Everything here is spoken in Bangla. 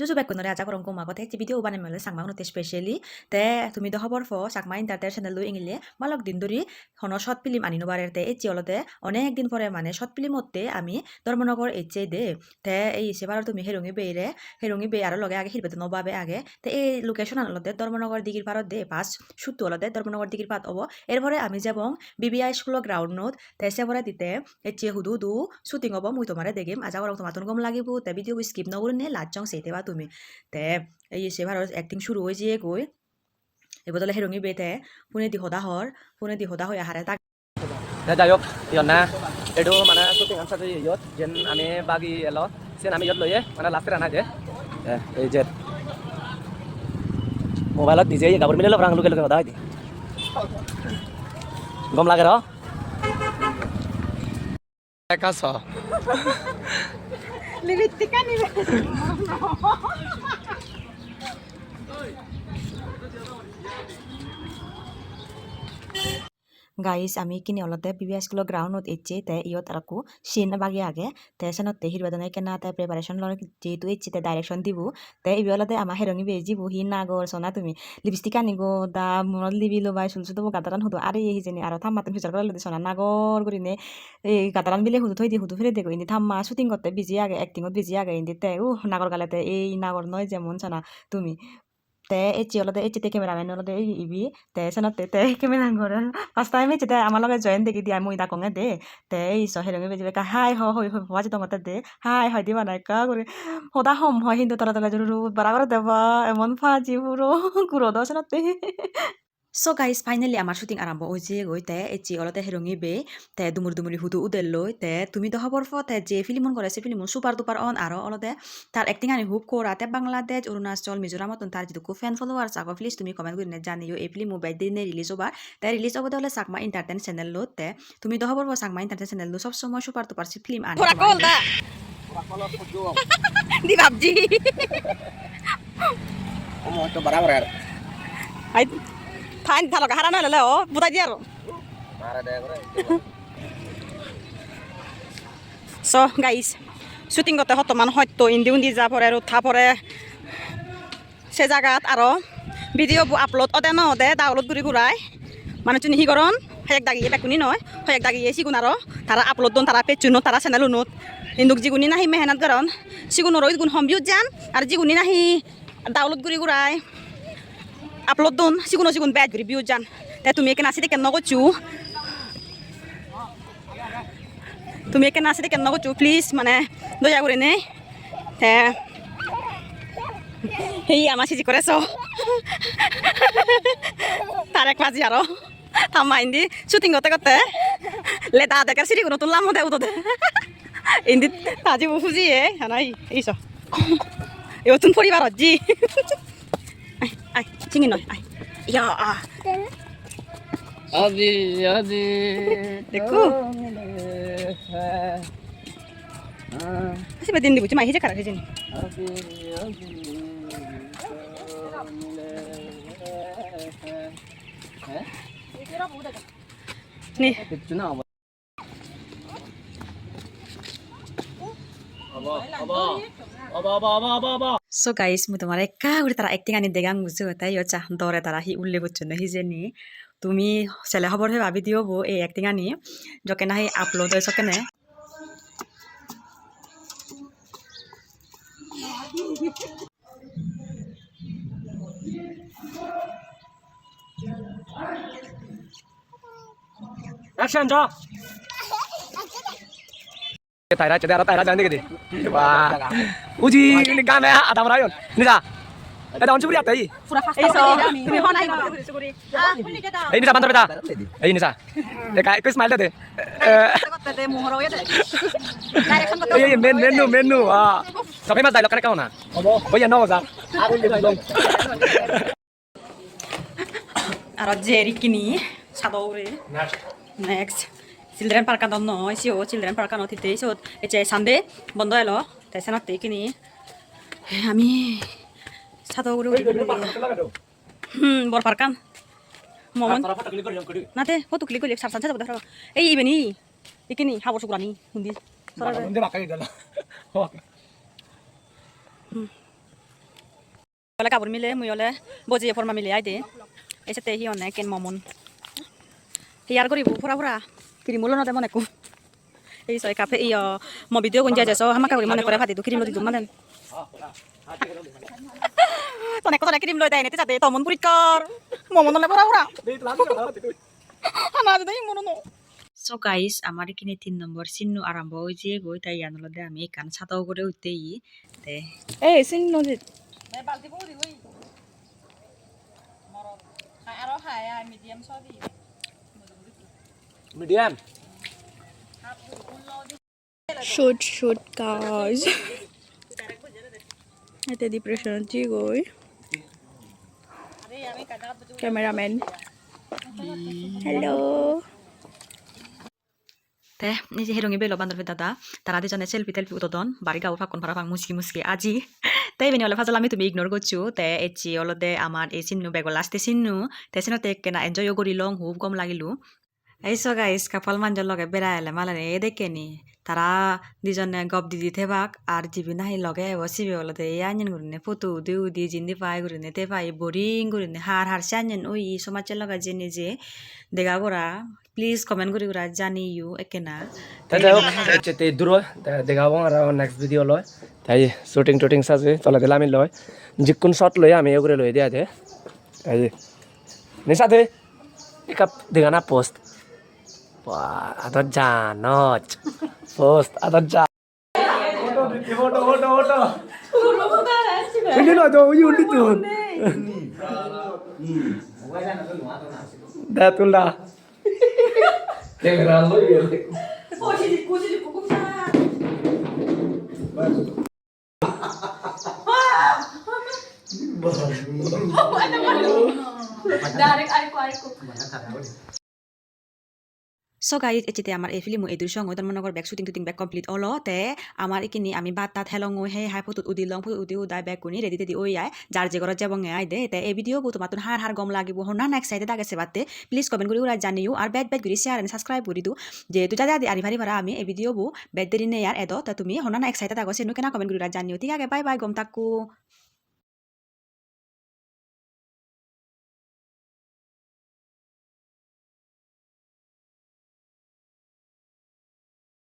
Juju bekkunore aja korong kuma kote ci video bane mele sangma ngote specially te tumi do hobor fo sakma entertainment channel lu ingile malok din dori hono short film anino barerte ecci olode অনেক দিন পরে মানে শর্ট ফিল্ম মধ্যে আমি ধর্মনগর এচে দে তে এই সেবার তুমি হেরঙি বে আর লগে আগে হিরবেতে নবাবে আগে তে এই লোকেশন আনলতে ধর্মনগর দিগির পারত দে পাস সুত্তু অলতে ধর্মনগর দিগির পাত অব এরপরে আমি যাবং বিবিআই স্কুল গ্রাউন্ড নোট তে সেবরে দিতে এচে হুদু দু শুটিং অব মুই তোমারে দেখিম আজা করং তোমাতন গম লাগিব তে ভিডিও স্কিপ নগরনে লাজং সেইতে বা তুমি তে এই সেবার অ্যাক্টিং শুরু হয়ে যেয়ে গই এবদলে হেরঙি বেতে পুনে দি হদা হয়ে আহারে তাক যাই হোক ইয়ন না এইটো মানে শ্বুটিং আনচাৰ ইয়ত যেন আমি বাগি এল যেন আমি ইয়ত লৈয়ে মানে লাষ্টে আনা যে এই যে মোবাইলত নিজে গাভৰু মিলে ৰাং লোকে লোকে সদায় হয় গম লাগে ৰ কাছ লিপিস্টিক নিবে গাইস আমি কিনি অলতে বিবিআই স্কুল গ্রাউন্ডত এচে তে ইয়ত আরকু সিন বাগি আগে তে সেনতে হিরবাদনে কেনা তে প্রিপারেশন লর যেহেতু এচে তে ডাইরেকশন দিব তে ইবিলতে আমা হেরঙি বেজি বহি নাগর সোনা তুমি লিপস্টিক আনিগো দা মনত লিবিলো বাই সুলসু তো গাতারান হুদু আরে এই জেনি আর থাম্মাতে ফিচার করে লদি সোনা নাগর করিনে এই গাতারান বিলে হুদু থই দি হুদু ফিরে দেখো ইনি থাম্মা শুটিং করতে বিজি আগে অ্যাক্টিংত বিজি আগে ইন্দি তে নাগর গালাতে এই নাগর নয় যেমন সোনা তুমি te ecci olode ecci te cameraman olode ibi te senotte te camera gore first time ecci te amar loge join degi di moi da konge de te iso herongi beji ka hi ho hoi waji to mate de hi hoi di banai ka gore hoda hom hoi hindu tara tara juru bara bara deba emon faji puro kuro do senotte so guys finally আমার শুটিং আরম্ভ হয়েছে গই তে এচি অলতে হেরঙি বে তে দুমুরি হুদু উদেল লই তে তুমি তো হবর ফতে যে ফিল্ম করেছে ফিল্ম সুপার দুপার অন আরো অলতে তার অ্যাক্টিং আনি হুব করা তে বাংলাদেশ অরুণাচল মিজোরাম মতন তার যেটুকু ফ্যান ফলোয়ার্স আগো প্লিজ তুমি কমেন্ট করে জানিও এই ফিল্ম মোবাইল দিনে রিলিজ হবার তাই রিলিজ হবো তাহলে সাকমা এন্টারটেইন চ্যানেল লো তে তুমি তো হবর সাকমা এন্টারটেইন চ্যানেল লো সব সময় সুপার দুপার ফিল্ম আনি দি ভাবজি ও তো বরাবর আই ফাইন থালো হারা না ললে ও বুতাই দি আর মারা দে করে সো গাইস শুটিং করতে হতো মান হয়তো ইন্দি উন্দি যা পরে আর উঠা পরে সে জায়গাত আরো ভিডিও আপলোড অদে ন অদে ডাউনলোড করে ঘুরায় মানে চুনি হি করন হয়েক দাগিয়ে বেকুনি নয় হয়েক দাগিয়ে সিগুন আরো তারা আপলোড দন তারা পেচুনো তারা চ্যানেল উন্নত ইন্দুক জিগুনি নাহি মেহনত করন সিগুন রই গুণ হম ভিউজ যান আর জিগুনি নাহি ডাউনলোড করে ঘুরায় আপলোড দন সিগুন সিগুন ব্যাড করে ভিউজ যান তাই তুমি এখানে আসি দেখে নগচু তুমি এখানে আসি দেখে নগচু প্লিজ মানে দয়া করে নে হ্যাঁ এই আমার সিজি করেছ তার এক মাঝি আরো থামাইন্দি শুটিং করতে করতে লেদা দেখার সিঁড়ি কোনো তুললাম মধ্যে উঠোতে ইন্দি তাজি বুঝিয়ে হ্যাঁ এইস এবার তুমি পরিবার হজ্জি আই চিঙি নয় আই ইয়া আজি আজি দেখো সে দিন দিব মাই হিজে খারাপ হিজে আজি আজি নি কিছু না সো গাইস মই তোমার একা করে তারা অ্যাক্টিং আনি দেগাং বুঝছো তাই ইচ্ছা দরে তারা হি উল্লেখ করছো না হিজেনি তুমি ছেলে খবর হে ভাবি দিও বো এই অ্যাক্টিং আনি যকে না হি আপলোড হয়েছ কেনে অ্যাকশন জ তাইরা চেদারা তাইরা জান দেখে দে বাহ উজি নি গানে আদা মারায়ন নিজা এটা অঞ্চুরি আতাই এইসো তুমি হনাই করে এই নিজা বান্দর বেটা এই নিজা দেখা এক স্মাইল দে করতে মোহর হয়ে যায় ডাইরেকশন করতে এই মেনু সবাই মাছ ডায়লগ কানে কাও না ওই না যা আর জেরি কিনি সাদৌরে নেক্সট চিলড্রেন পার্ক আদন নয় সিও চিলড্রেন পার্ক আনো থিতে সিও এচে সানডে বন্ধ এলো তাই সেনাতে কিনি আমি সাদৌরে বড় পার্কান মোমন নাতে ফটো ক্লিক করলে সারসান যাব দেখো এই ইবেনি ইকিনি হাবর সুকুরানি হুন্দি সরা Kala kabur mile muyole boji forma mile aide. Ese te hi one ken momon. Hiar goribu pura pura. Kirimulo no demon eku. Ei soy cafe iyo mo video gunja jeso hama kaburi mone kore phati du kirim lo di dumanen. Tone ko tone kirim lo dai neti jate tomon purikar. Momon le pura pura. Hana jate mono no. So guys, আমার এখানে 3 নম্বর চিহ্ন আরম্ভ হয়েছে গই তাই আনলদে আমি এখানে ছাতাও করে উঠতেই তে Ei sin no dit. Me balti puri oi. Moro. Aro hai medium so di. Medium Shoot guys. Ate depression chigoy. Cameraman. Hello. তে নিজে হেরঙি বেলো বান্দর দাদা তারা দুজনে সেলফি টেলফি উতদন বাড়ি গাও ফাঁকন ফারা ফাং মুসকি মুসকি আজি তাই বেনি হলে ফাজাল আমি তুমি ইগনোর করছো তে এচি অলদে আমার এই চিহ্ন বেগ লাস্টে চিহ্ন তে চিহ্নতে কেনা এনজয় করি লং খুব কম লাগিল এইসো গাইস কাপাল মাঞ্জর লগে বেড়াইলে মালানে এ দেখেনি তারা দুজনে গপ দি দিতে বাক আর জিবি নাহি লগে বসিবে অলদে এই আঞ্জন গুরিনে ফটো দিউ দি জিন্দি পাই গুরিনে তে পাই বোরিং গুরিনে হার হার সাঞ্জন ওই সমাজের লগা যে নিজে দেখা করা প্লিজ কমেন্ট করে করা জানি ইউ একেনা তাই চেতে দূর দেখাবো আর নেক্সট ভিডিও লয় তাই শুটিং টুটিং সাজে চলে দিলাম আমি লয় যিকোন শট লই আমি এগুলো লই দিয়া দে এই নিসাতে একাপ দেখানা পোস্ট আদর জানচ পোস্ট আদর জা photo ini no do yun dito datula Dengar lo ya. So guys এচিতে আমার এই ফিল্ম এই দুই সঙ্গে মনে কর ব্যাক শুটিং টুটিং ব্যাক কমপ্লিট হলো তে আমার এখানে আমি বাত তাত হেলং হে হাই ফটো উদি লং ফটো উদি উদাই ব্যাক কোনি রেডি টেডি ওই আয় যার যে ঘর যাবং আই দে তে এই ভিডিও তোমার হার হার গম লাগিব হনা নেক্সট সাইডে দাগেছে বাতে প্লিজ কমেন্ট করে ওরা জানিও আর ব্যাড ব্যাড করে শেয়ার এন্ড সাবস্ক্রাইব করে দিও যেহেতু যা আরি ভারি ভাড়া আমি এই ভিডিও বু ব্যাড দেরি নে আর এদ তা তুমি হনা নেক্সট সাইডে দাগছে নো কেনা কমেন্ট করে ওরা জানিও ঠিক আছে বাই বাই গম তাকু